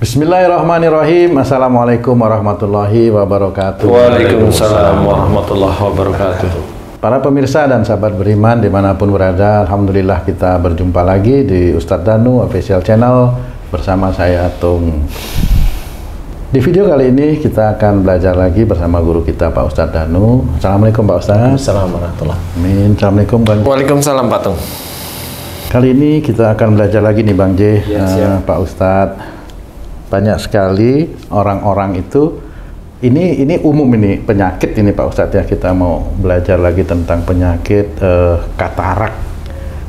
Bismillahirrahmanirrahim. Assalamualaikum warahmatullahi wabarakatuh. Waalaikumsalam warahmatullahi wabarakatuh. Para pemirsa dan sahabat beriman dimanapun berada, alhamdulillah kita berjumpa lagi di Ustadz Danu Official Channel bersama saya Tung. Di video kali ini kita akan belajar lagi bersama guru kita Pak Ustadz Danu. Assalamualaikum Pak Ustadz. Assalamualaikum warahmatullahi wabarakatuh. Amin. Assalamualaikum Bang. Waalaikumsalam Pak Tung. Kali ini kita akan belajar lagi nih Bang J, Pak Ustadz. Banyak sekali orang-orang itu, ini umum ini penyakit ini Pak Ustadz ya, kita mau belajar lagi tentang penyakit katarak.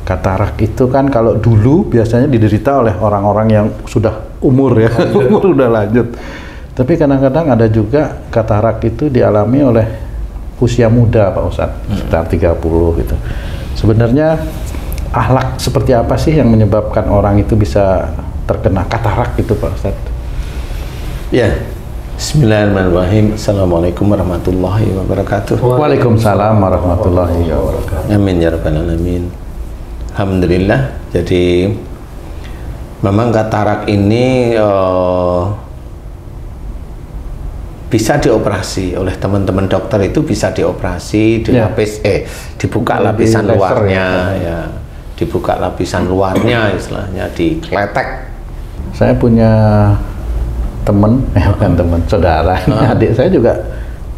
Katarak itu kan kalau dulu biasanya diderita oleh orang-orang yang sudah umur ya, umur udah lanjut. Tapi kadang-kadang ada juga katarak itu dialami oleh usia muda Pak Ustadz, sekitar 30 gitu. Sebenarnya akhlak seperti apa sih yang menyebabkan orang itu bisa terkena katarak itu Pak Ustadz? Ya, Bismillahirrahmanirrahim. Assalamualaikum warahmatullahi wabarakatuh. Waalaikumsalam warahmatullahi wabarakatuh. Amin ya rabbal alamin. Alhamdulillah. Jadi memang katarak ini bisa dioperasi oleh teman-teman dokter, itu bisa dioperasi, dibuka lapisan luarnya ya. Dibuka lapisan luarnya, istilahnya dikletek. Saya punya temen, bukan temen, saudara, adik saya juga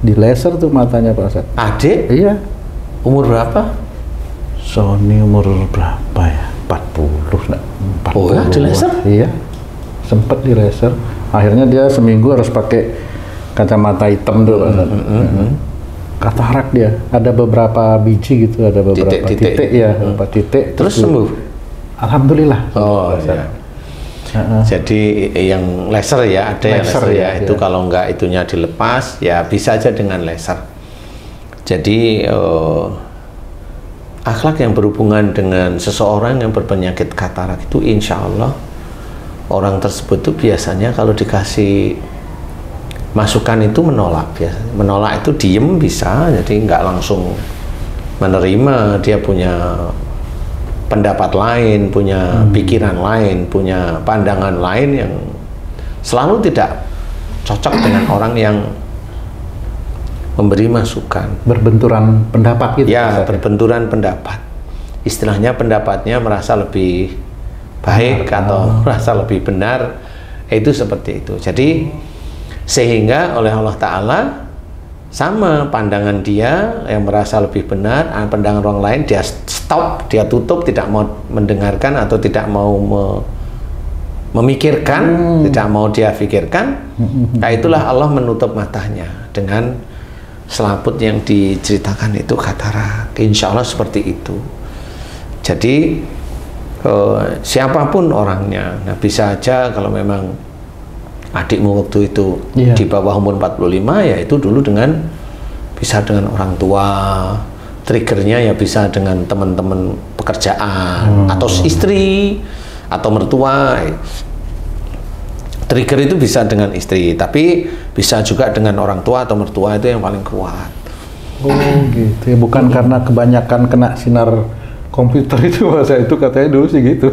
di laser tuh matanya Pak Ustadz. Adik? Iya. Umur berapa? Sony umur berapa ya? 40, enggak? 40. Oh ya, di laser? Iya, sempet di laser. Akhirnya dia seminggu harus pakai kacamata hitam tuh Pak Ustadz. Katarak dia, ada beberapa biji gitu, ada beberapa titik ya, beberapa titik. Terus sembuh? Alhamdulillah. Oh iya. Jadi yang laser ya, ada yang laser ya, itu kalau enggak itunya dilepas ya bisa aja dengan laser. Jadi akhlak yang berhubungan dengan seseorang yang berpenyakit katarak itu insya Allah orang tersebut tuh biasanya kalau dikasih masukan itu menolak. Biasanya menolak itu diem bisa, jadi nggak langsung menerima. Dia punya pendapat lain, punya pikiran lain, punya pandangan lain yang selalu tidak cocok dengan orang yang memberi masukan. Berbenturan pendapat gitu? Ya, berbenturan pendapat. Istilahnya pendapatnya merasa lebih baik atau merasa lebih benar, itu seperti itu. Jadi sehingga oleh Allah Ta'ala sama pandangan dia yang merasa lebih benar, pandangan orang lain dia stop, dia tutup, tidak mau mendengarkan atau tidak mau memikirkan, tidak mau dia pikirkan. Nah itulah Allah menutup matanya dengan selaput yang diceritakan itu katarak. Insya Allah seperti itu. Jadi siapapun orangnya, nah bisa aja kalau memang adikmu waktu itu di bawah umur 45 ya itu dulu dengan bisa dengan orang tua, triggernya ya bisa dengan teman-teman pekerjaan atau istri atau mertua. Trigger itu bisa dengan istri, tapi bisa juga dengan orang tua atau mertua, itu yang paling kuat. Oh gitu ya, bukan karena kebanyakan kena sinar komputer itu bahasa itu katanya dulu sih gitu.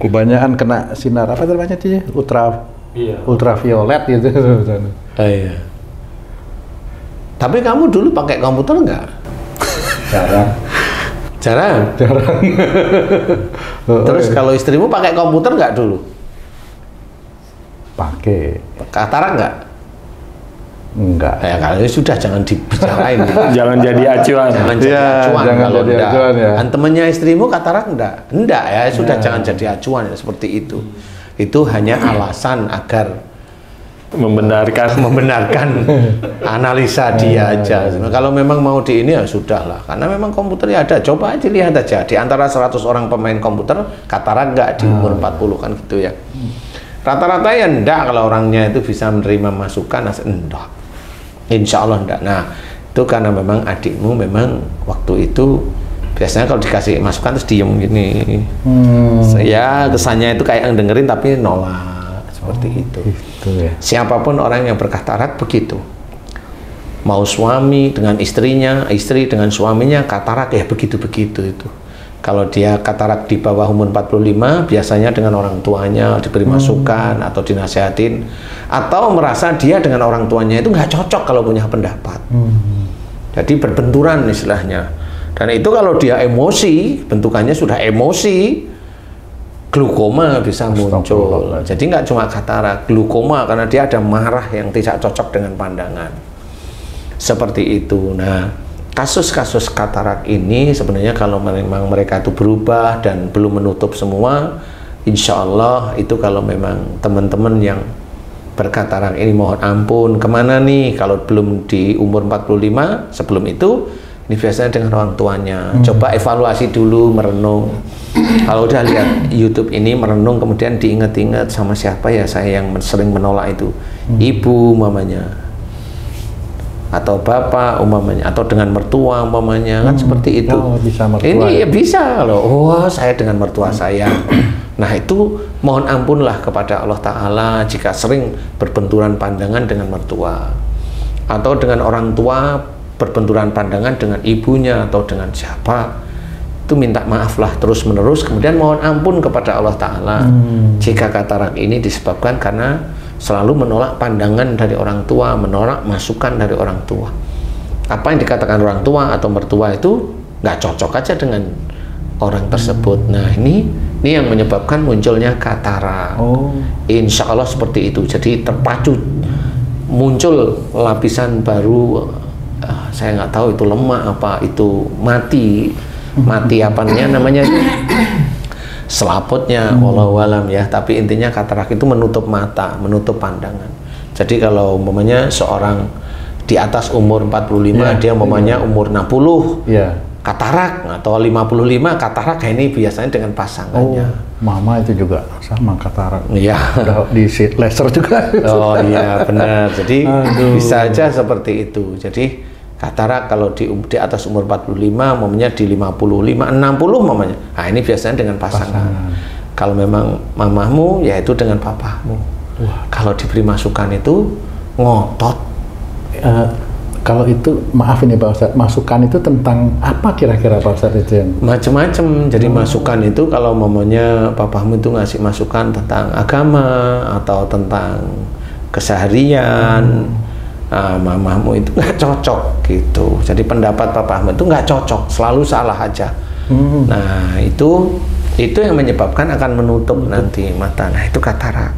Kebanyakan kena sinar apa namanya sih? Ultraviolet gitu. Iya. Tapi kamu dulu pakai komputer enggak? Jarang. Jarang? Jarang. Terus kalau istrimu pakai komputer enggak dulu? Pakai. Katarak enggak? Enggak. Ya kalau sudah jangan dibicarain. Jangan jadi acuan. Jangan jadi acuan jangan kalau jadi enggak. acuan, ya. Dan temannya istrimu katarak enggak? Enggak ya, sudah jangan jadi acuan ya, seperti itu. Itu hanya alasan agar membenarkan analisa dia aja. Kalau memang mau di ini ya sudahlah, karena memang komputernya ada. Coba aja lihat aja di antara 100 orang pemain komputer katarak enggak di umur 40 kan gitu ya. Rata-rata ya enggak, kalau orangnya itu bisa menerima masukan enggak. Insya Allah enggak. Nah itu karena memang adikmu memang waktu itu biasanya kalau dikasih masukan terus diem gini. Ya kesannya itu kayak dengerin tapi nolak, seperti itu. Gitu ya. Siapapun orang yang berkatarak begitu. Mau suami dengan istrinya, istri dengan suaminya katarak ya begitu-begitu itu. Kalau dia katarak di bawah umur 45, biasanya dengan orang tuanya diberi masukan atau dinasehatin, atau merasa dia dengan orang tuanya itu nggak cocok kalau punya pendapat. Jadi berbenturan istilahnya. Dan itu kalau dia emosi, bentukannya sudah emosi, glukoma bisa muncul. Jadi nggak cuma katarak, glukoma karena dia ada marah yang tidak cocok dengan pandangan. Seperti itu. Nah, kasus-kasus katarak ini sebenarnya kalau memang mereka itu berubah dan belum menutup semua, insya Allah itu kalau memang teman-teman yang berkatarak ini mohon ampun, kemana nih kalau belum di umur 45, sebelum itu ini biasanya dengan orang tuanya. Coba evaluasi dulu, merenung. Kalau udah lihat YouTube ini, merenung, kemudian diingat-ingat sama siapa ya saya yang sering menolak itu, ibu mamanya, atau bapak umpamanya, atau dengan mertua umpamanya, kan seperti itu. Bisa mertua, ini ya bisa loh, oh saya dengan mertua saya. Nah itu mohon ampunlah kepada Allah Ta'ala jika sering berbenturan pandangan dengan mertua, atau dengan orang tua berbenturan pandangan dengan ibunya atau dengan siapa, itu minta maaflah terus menerus, kemudian mohon ampun kepada Allah Ta'ala jika katarak ini disebabkan karena selalu menolak pandangan dari orang tua, menolak masukan dari orang tua. Apa yang dikatakan orang tua atau mertua itu nggak cocok aja dengan orang tersebut. Nah ini yang menyebabkan munculnya katarak. Insya Allah seperti itu. Jadi terpacu muncul lapisan baru. Saya nggak tahu itu lemak apa itu mati apanya namanya itu. Selaputnya wallahualam ya, tapi intinya katarak itu menutup mata, menutup pandangan. Jadi kalau umpamanya seorang di atas umur 45, dia umpamanya umur 60 katarak, atau 55 katarak, ini biasanya dengan pasangannya. Mama itu juga sama katarak. Iya. Udah di laser juga. Oh iya benar. Jadi bisa aja seperti itu. Jadi katarak kalau di atas umur 45, mamanya di 55, 60 mamanya. Nah ini biasanya dengan pasangan. Kalau memang mamahmu, ya itu dengan papahmu. Kalau diberi masukan itu ngotot. Kalau itu, maaf ini Pak Ustadz, masukan itu tentang apa kira-kira Pak Ustadz itu yang? Macam-macam. Jadi masukan itu kalau mamanya papahmu itu ngasih masukan tentang agama atau tentang keseharian. Nah, mamahmu itu nggak cocok gitu. Jadi pendapat papahmu itu nggak cocok, selalu salah aja. Nah itu yang menyebabkan akan menutup nanti mata. Nah itu katarak.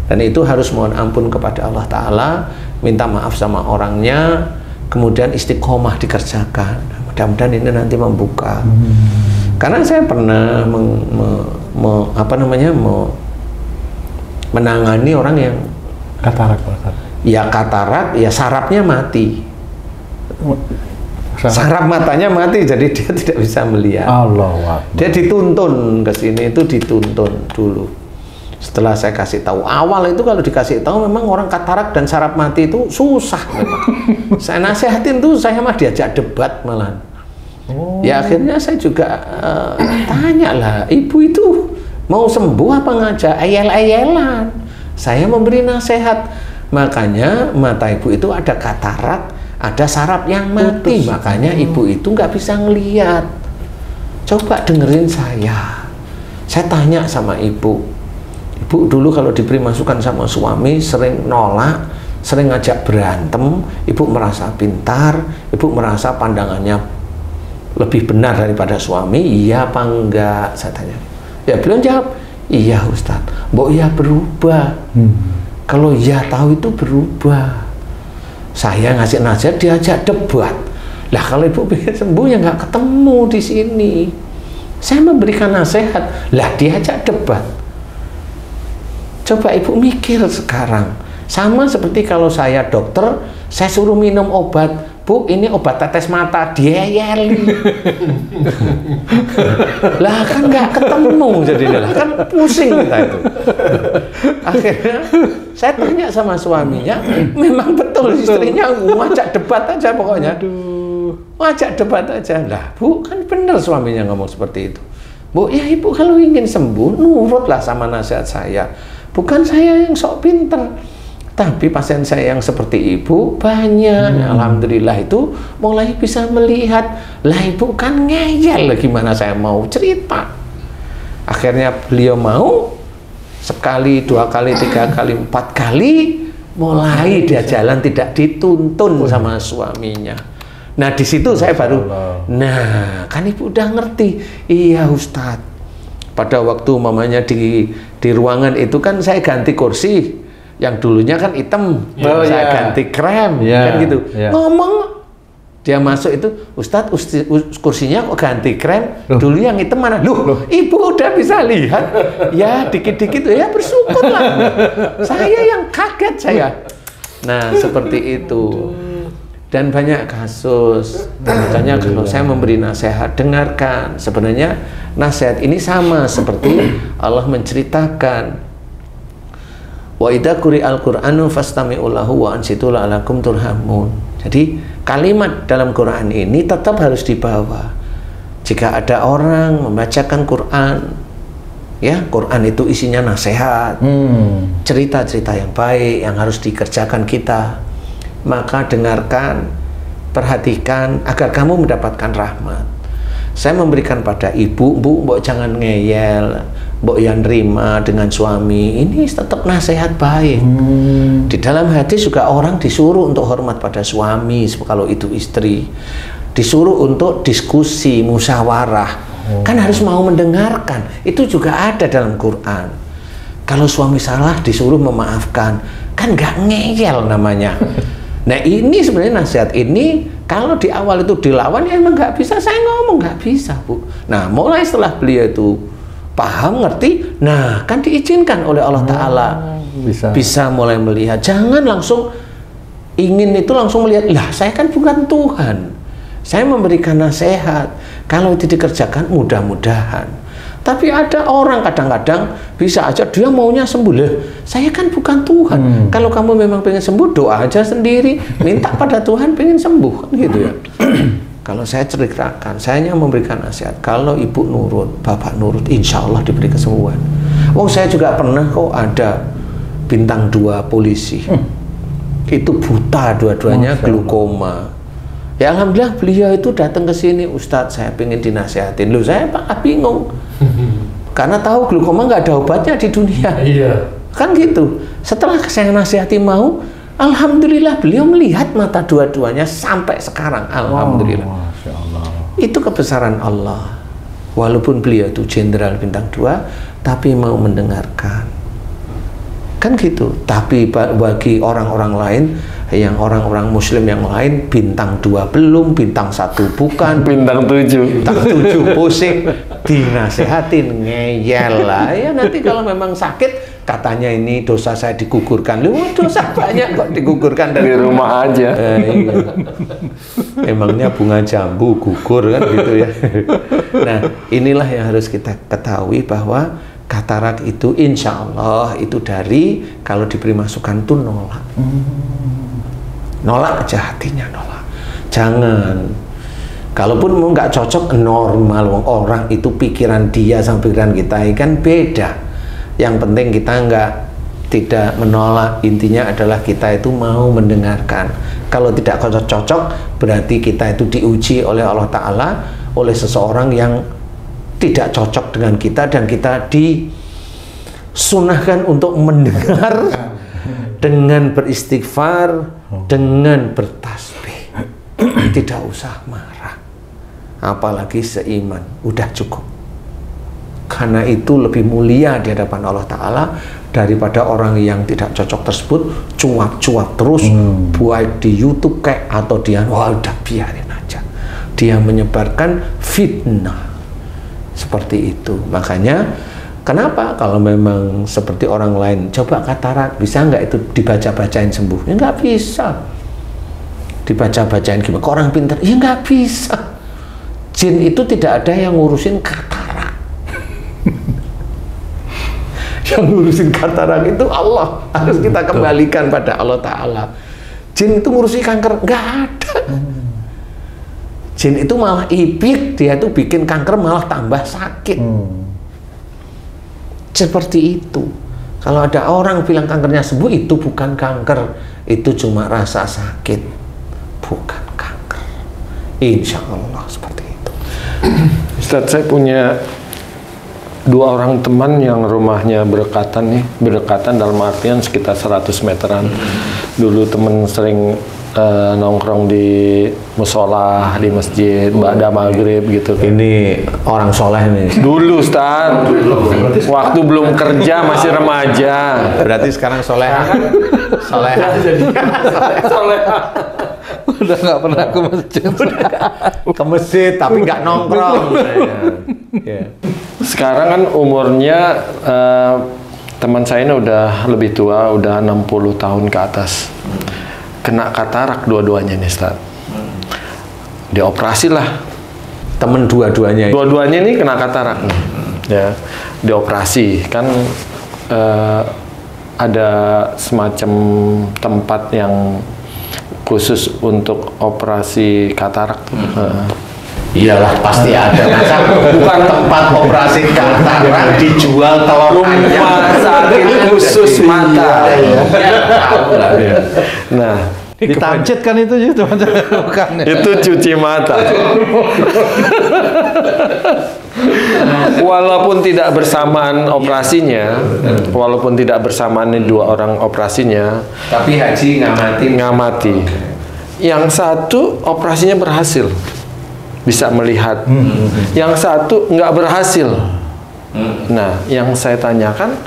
Dan itu harus mohon ampun kepada Allah Ta'ala, minta maaf sama orangnya, kemudian istiqomah dikerjakan. Mudah-mudahan ini nanti membuka. Karena saya pernah menangani orang yang katarak, Pak. Ya katarak, ya sarafnya mati. Saraf matanya mati, jadi dia tidak bisa melihat. Allah. Dia dituntun ke sini, itu dituntun dulu. Setelah saya kasih tahu, awal itu kalau dikasih tahu memang orang katarak dan saraf mati itu susah memang. Saya nasihatin tuh, saya mah diajak debat malahan. Ya akhirnya saya juga tanya lah, ibu itu mau sembuh apa ngajak ayel-ayelan? Saya memberi nasihat. Makanya mata ibu itu ada katarak, ada saraf yang mati, makanya ibu itu nggak bisa ngelihat. Coba dengerin saya tanya sama ibu dulu kalau diberi masukan sama suami sering nolak, sering ngajak berantem, ibu merasa pintar, ibu merasa pandangannya lebih benar daripada suami, iya apa enggak? Saya tanya. Ya beliau jawab, iya Ustadz, mbok ya berubah. Kalau ya tahu itu berubah. Saya ngasih nasihat, diajak debat. Lah kalau ibu pengen sembuh ya nggak ketemu di sini. Saya memberikan nasihat, lah diajak debat. Coba ibu mikir sekarang. Sama seperti kalau saya dokter, saya suruh minum obat. Bu, ini obat tetes mata, diayeli. Lah kan nggak ketemu jadinya, lah kan pusing kita itu. Akhirnya saya tanya sama suaminya, memang betul istrinya ngajak debat aja pokoknya. Ngajak debat aja. Lah bu, kan benar suaminya ngomong seperti itu. Bu, ya ibu kalau ingin sembuh, nurutlah sama nasihat saya. Bukan saya yang sok pinter. Tapi pasien saya yang seperti ibu banyak, alhamdulillah itu mulai bisa melihat, lah ibu kan ngeyel, gimana saya mau cerita. Akhirnya beliau mau, sekali, 2 kali, 3 kali, 4 kali, mulai dia jalan tidak dituntun sama suaminya. Nah di situ saya baru, nah kan ibu udah ngerti, iya Ustadz. Pada waktu mamanya di ruangan itu kan saya ganti kursi. Yang dulunya kan hitam, saya ganti krem, kan gitu. Ngomong, dia masuk itu, Ustadz, kursinya kok ganti krem? Dulu yang hitam mana? Loh, ibu udah bisa lihat. Ya, dikit-dikit, ya bersyukurlah. Saya yang kaget saya. Nah, seperti itu. Dan banyak kasus. Makanya kalau saya memberi nasihat, dengarkan. Sebenarnya nasihat ini sama seperti Allah menceritakan. Wa idza quri'al Qur'anu fastami'u lahu wa ansitu la'alakum turhamun. Jadi kalimat dalam Quran ini tetap harus dibawa. Jika ada orang membacakan Quran, ya Quran itu isinya nasihat, cerita-cerita yang baik yang harus dikerjakan kita, maka dengarkan, perhatikan agar kamu mendapatkan rahmat. Saya memberikan pada ibu, mbok jangan ngeyel, mbok yang nerima dengan suami, ini tetap nasihat baik. Di dalam hadis juga orang disuruh untuk hormat pada suami kalau itu istri, disuruh untuk diskusi, musyawarah, kan harus mau mendengarkan. Itu juga ada dalam Quran. Kalau suami salah disuruh memaafkan, kan nggak ngeyel namanya. Nah ini sebenarnya nasihat ini kalau di awal itu dilawan ya emang nggak bisa, saya ngomong nggak bisa Bu. Nah mulai setelah beliau itu paham, ngerti, nah kan diizinkan oleh Allah Ta'ala bisa mulai melihat. Jangan langsung ingin itu langsung melihat, lah saya kan bukan Tuhan, saya memberikan nasihat, kalau itu dikerjakan mudah-mudahan. Tapi ada orang kadang-kadang bisa aja dia maunya sembuh, lah saya kan bukan Tuhan. Kalau kamu memang pengen sembuh, doa aja sendiri, minta pada Tuhan pengen sembuh, kan gitu ya. Kalau saya ceritakan, saya hanya memberikan nasihat. Kalau ibu nurut, bapak nurut, insya Allah diberi kesembuhan. Oh, saya juga pernah kok ada bintang 2 polisi. Itu buta dua-duanya, glaukoma. Ya alhamdulillah beliau itu datang ke sini, Ustadz saya pengen dinasihatin. Loh saya bingung. Karena tahu glaukoma nggak ada obatnya di dunia. Kan gitu. Setelah saya nasihati mau, alhamdulillah beliau melihat mata dua-duanya sampai sekarang. Alhamdulillah. Masya Allah. Itu kebesaran Allah. Walaupun beliau itu jenderal bintang 2, tapi mau mendengarkan. Kan gitu. Tapi bagi orang-orang lain, yang orang-orang muslim yang lain, bintang 2 belum, bintang 1 bukan, bintang 7 pusing, dinasehatin ngeyel lah ya. Nanti kalau memang sakit katanya ini dosa saya digugurkan, lu dosa banyak kok digugurkan di rumah aja. Iya. Emangnya bunga jambu gugur kan gitu ya. Nah inilah yang harus kita ketahui bahwa katarak itu insya Allah itu dari kalau diberi masukan tuh nolak. Nolak aja hatinya, nolak. Jangan. Kalaupun mau nggak cocok, normal. Orang itu pikiran dia sama pikiran kita kan beda. Yang penting kita tidak menolak. Intinya adalah kita itu mau mendengarkan. Kalau tidak cocok, berarti kita itu diuji oleh Allah Ta'ala, oleh seseorang yang tidak cocok dengan kita, dan kita disunahkan untuk mendengar dengan beristighfar, dengan bertasbih. Tidak usah marah, apalagi seiman, udah cukup. Karena itu lebih mulia di hadapan Allah Ta'ala daripada orang yang tidak cocok tersebut cuap-cuap terus, buat di YouTube kayak, atau dia udah biarin aja, dia menyebarkan fitnah seperti itu. Makanya kenapa kalau memang seperti orang lain, coba katarak, bisa nggak itu dibaca-bacain sembuh? Ya nggak bisa. Dibaca-bacain gimana? Kok orang pintar? Ya nggak bisa. Jin itu tidak ada yang ngurusin katarak. Yang ngurusin katarak itu Allah. Harus kita kembalikan pada Allah Ta'ala. Jin itu ngurusin kanker? Nggak ada. Jin itu malah ibik, dia itu bikin kanker malah tambah sakit. Seperti itu. Kalau ada orang bilang kankernya sembuh, itu bukan kanker, itu cuma rasa sakit, bukan kanker. Insya Allah seperti itu. Ustadz, saya punya 2 orang teman yang rumahnya berdekatan dalam artian sekitar 100 meteran. Dulu temen sering nongkrong di musola, di masjid, ba'da maghrib gitu. Ini orang soleh nih. Dulu Ustadz, waktu belum kerja masih remaja. Berarti sekarang soleha kan? Soleha. Udah nggak pernah ke masjid. Ke masjid tapi nggak nongkrong. Ya. Sekarang kan umurnya teman saya ini udah lebih tua, udah 60 tahun ke atas. Kena katarak dua-duanya nih, Ustaz. Dioperasi lah. Temen dua-duanya. Dua-duanya ini kena katarak nih. Ya, dioperasi kan ada semacam tempat yang khusus untuk operasi katarak. Iyalah pasti ada. Masa bukan tempat operasi katarak dijual telur ayam. Rumah sakit khusus mata. Nah, Ditancit kan itu juga bukan. itu cuci mata. Walaupun tidak bersamaan operasinya, walaupun tidak bersamaan ini 2 orang operasinya, Tapi haji ngamati. Yang satu operasinya berhasil, bisa melihat. Yang satu nggak berhasil. Nah, yang saya tanyakan,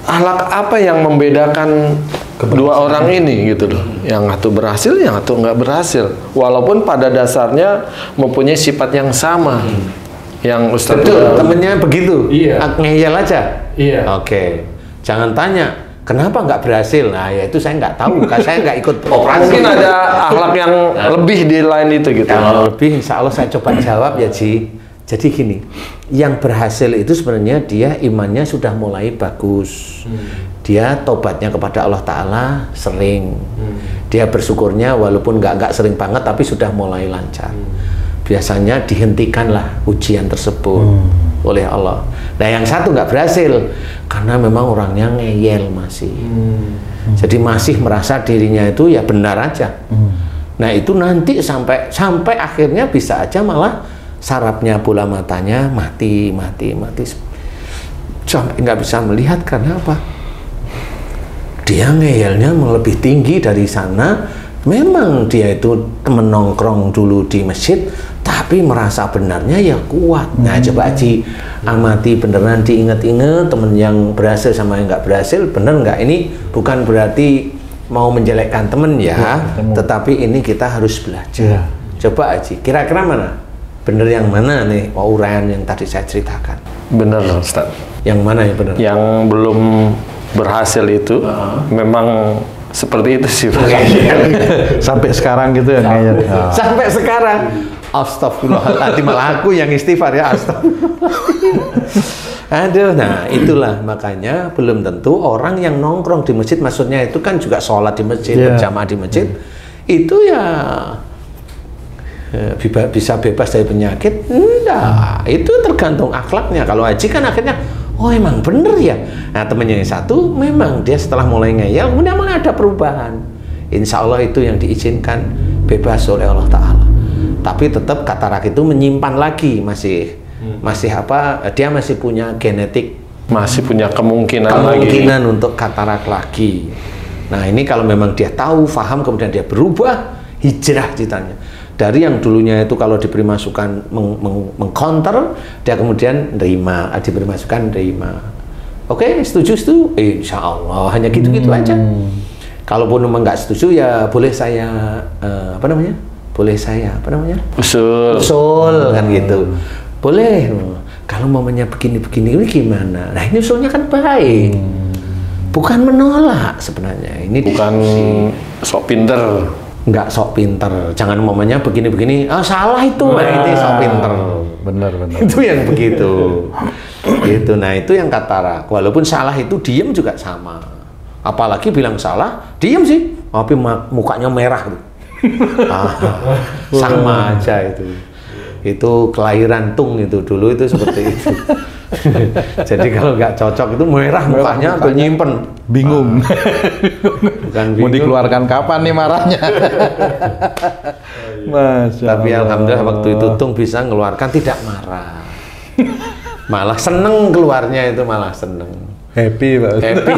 akhlak apa yang membedakan 2 orang ini gitu loh? Yang satu berhasil, yang satu nggak berhasil. Walaupun pada dasarnya mempunyai sifat yang sama. Yang Ustadz Betul, temennya begitu. Iya. Ngeyel aja. Iya. Oke. Jangan tanya kenapa nggak berhasil. Nah, ya itu saya nggak tahu. Karena saya nggak ikut operasi. Mungkin ada akhlak yang lebih di lain itu gitu. Kalau lebih, insya Allah saya coba jawab ya, Ji. Jadi gini, yang berhasil itu sebenarnya dia imannya sudah mulai bagus. Dia tobatnya kepada Allah Ta'ala sering. Dia bersyukurnya walaupun nggak sering banget, tapi sudah mulai lancar. Biasanya dihentikanlah ujian tersebut oleh Allah. Nah, yang satu nggak berhasil karena memang orangnya ngeyel masih. Jadi masih merasa dirinya itu ya benar aja. Nah, itu nanti sampai akhirnya bisa aja malah sarafnya bola matanya mati sampai nggak bisa melihat. Karena apa? Dia ngeyelnya lebih tinggi dari sana. Memang dia itu temen nongkrong dulu di masjid, tapi merasa benarnya ya kuat. Nah, coba Haji amati beneran, diinget-inget temen yang berhasil sama yang nggak berhasil, bener nggak? Ini bukan berarti mau menjelekkan temen ya, tetapi ini kita harus belajar. Coba Haji, kira-kira mana? Bener yang mana nih? Uraian yang tadi saya ceritakan. Bener Ustaz. Yang mana yang bener? Yang belum berhasil itu memang seperti itu sih. Sampai sekarang gitu ya ngeyel. Sampai sekarang. Astagfirullahaladzim, malah aku yang istighfar ya, astagfirullah. Aduh, nah itulah makanya belum tentu orang yang nongkrong di masjid, maksudnya itu kan juga sholat di masjid, berjamaah di masjid, itu ya bisa bebas dari penyakit. Enggak, itu tergantung akhlaknya. Kalau haji kan akhirnya, oh emang bener ya. Nah, temennya yang satu memang dia setelah mulai ngeyel, kemudian memang ada perubahan. Insya Allah itu yang diizinkan bebas oleh Allah Ta'ala. Tapi tetap katarak itu menyimpan lagi, masih apa? Dia masih punya genetik, masih punya kemungkinan lagi untuk katarak lagi. Nah, ini kalau memang dia tahu, faham, kemudian dia berubah, hijrah ceritanya. Dari yang dulunya itu kalau diberi masukan mengcounter, dia kemudian nerima, diberi masukan nerima. Oke, setuju? Insya Allah hanya gitu-gitu aja. Kalaupun memang nggak setuju ya boleh saya usul kan gitu. Boleh. Kalau mamanya begini-begini ini gimana? Nah, ini usulnya kan baik. Bukan menolak sebenarnya. Ini bukan sok pinter. Nggak sok pinter. Jangan mamanya begini-begini. Ah, salah itu. Nah, itu sok pinter. Benar. Itu yang begitu. Gitu. Nah, itu yang katarak. Walaupun salah itu diem juga sama. Apalagi bilang salah, diem sih. Tapi mukanya merah. Sama aja itu. Itu kelahiran tung itu dulu itu seperti itu. Jadi kalau nggak cocok itu merah mukanya atau nyimpen. Bingung. Bukan Mau bingung. dikeluarkan kapan nih marahnya? Masya Tapi Allah. alhamdulillah waktu itu Tung bisa mengeluarkan tidak marah. Malah seneng keluarnya itu, malah seneng. Happy Pak. Happy.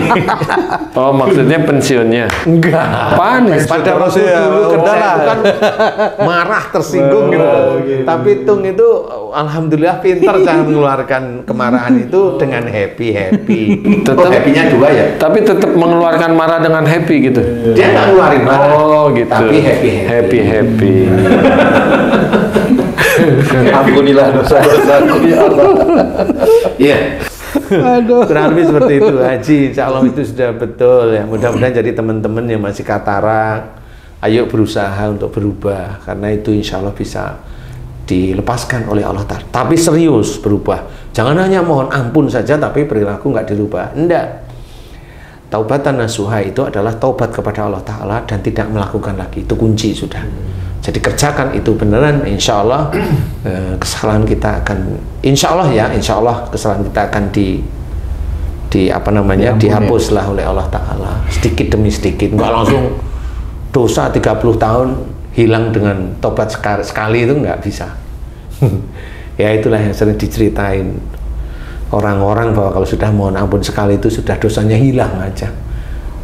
Oh, maksudnya pensiunnya? Enggak. Panik. Pada waktu ya, dulu udah saya lah. itu kan marah, tersinggung gitu. Tapi Tung itu alhamdulillah pintar cara mengeluarkan kemarahan itu dengan happy. Tetap happy-nya dua ya. Tapi tetap mengeluarkan marah dengan happy gitu. Dia nggak ngeluarin marah. Oh, gitu. Tapi happy. Ampunilah dosa-dosaku ya Allah. Iya. Aduh. Kurang lebih seperti itu, Haji. Insya Allah itu sudah betul ya. Mudah-mudahan jadi teman-teman yang masih katarak, ayo berusaha untuk berubah, karena itu insya Allah bisa dilepaskan oleh Allah Ta'ala. Tapi serius berubah. Jangan hanya mohon ampun saja tapi perilaku nggak dirubah. Enggak. Taubatan nasuha itu adalah taubat kepada Allah Ta'ala dan tidak melakukan lagi. Itu kunci sudah. Jadi kerjakan itu beneran, insya Allah kesalahan kita akan, insya Allah kesalahan kita akan dihapuslah oleh Allah Ta'ala sedikit demi sedikit. Nggak langsung dosa 30 tahun hilang dengan tobat sekali itu nggak bisa. Ya itulah yang sering diceritain orang-orang bahwa kalau sudah mohon ampun sekali itu sudah dosanya hilang aja.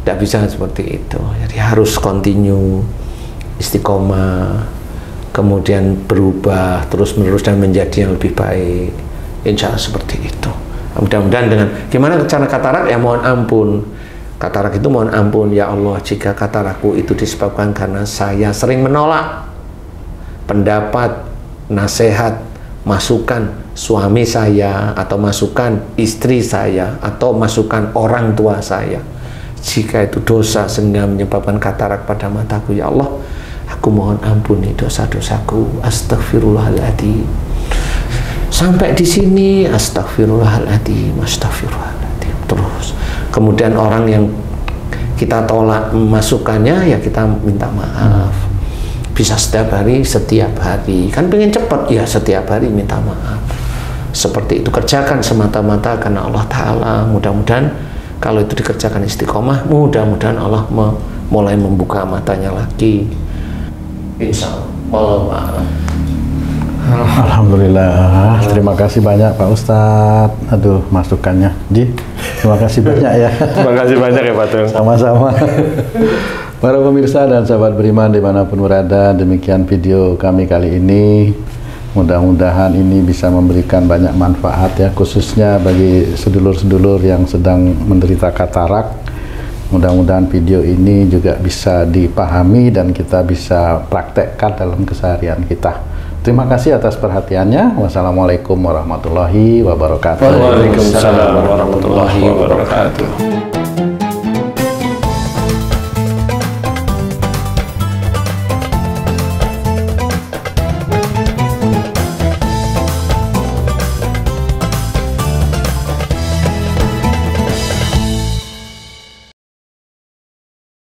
Tidak bisa seperti itu. Jadi harus continue, istiqomah, kemudian berubah terus-menerus dan menjadi yang lebih baik. Insya Allah seperti itu. Mudah-mudahan dengan gimana cara katarak ya mohon ampun. Katarak itu mohon ampun ya Allah jika katarakku itu disebabkan karena saya sering menolak pendapat, nasihat, masukan suami saya atau masukan istri saya atau masukan orang tua saya. Jika itu dosa sehingga menyebabkan katarak pada mataku ya Allah, aku mohon ampuni dosa-dosaku. Astaghfirullahaladzim. Sampai di sini astaghfirullahaladzim, astaghfirullahaladzim. Terus kemudian orang yang kita tolak masukannya ya kita minta maaf. Bisa setiap hari kan pengen cepat ya setiap hari minta maaf. Seperti itu, kerjakan semata-mata karena Allah Ta'ala. Mudah-mudahan kalau itu dikerjakan istiqomah, mudah-mudahan Allah mulai membuka matanya lagi. Insya Allah. Alhamdulillah. Terima kasih banyak Pak Ustadz. Aduh, masukannya. Ji, terima kasih banyak ya. Terima kasih banyak ya Pak Tung. Sama-sama. Para pemirsa dan sahabat beriman dimanapun berada, demikian video kami kali ini. Mudah-mudahan ini bisa memberikan banyak manfaat ya, khususnya bagi sedulur-sedulur yang sedang menderita katarak. Mudah-mudahan video ini juga bisa dipahami dan kita bisa praktekkan dalam keseharian kita. Terima kasih atas perhatiannya. Wassalamualaikum warahmatullahi wabarakatuh. Waalaikumsalam warahmatullahi wabarakatuh.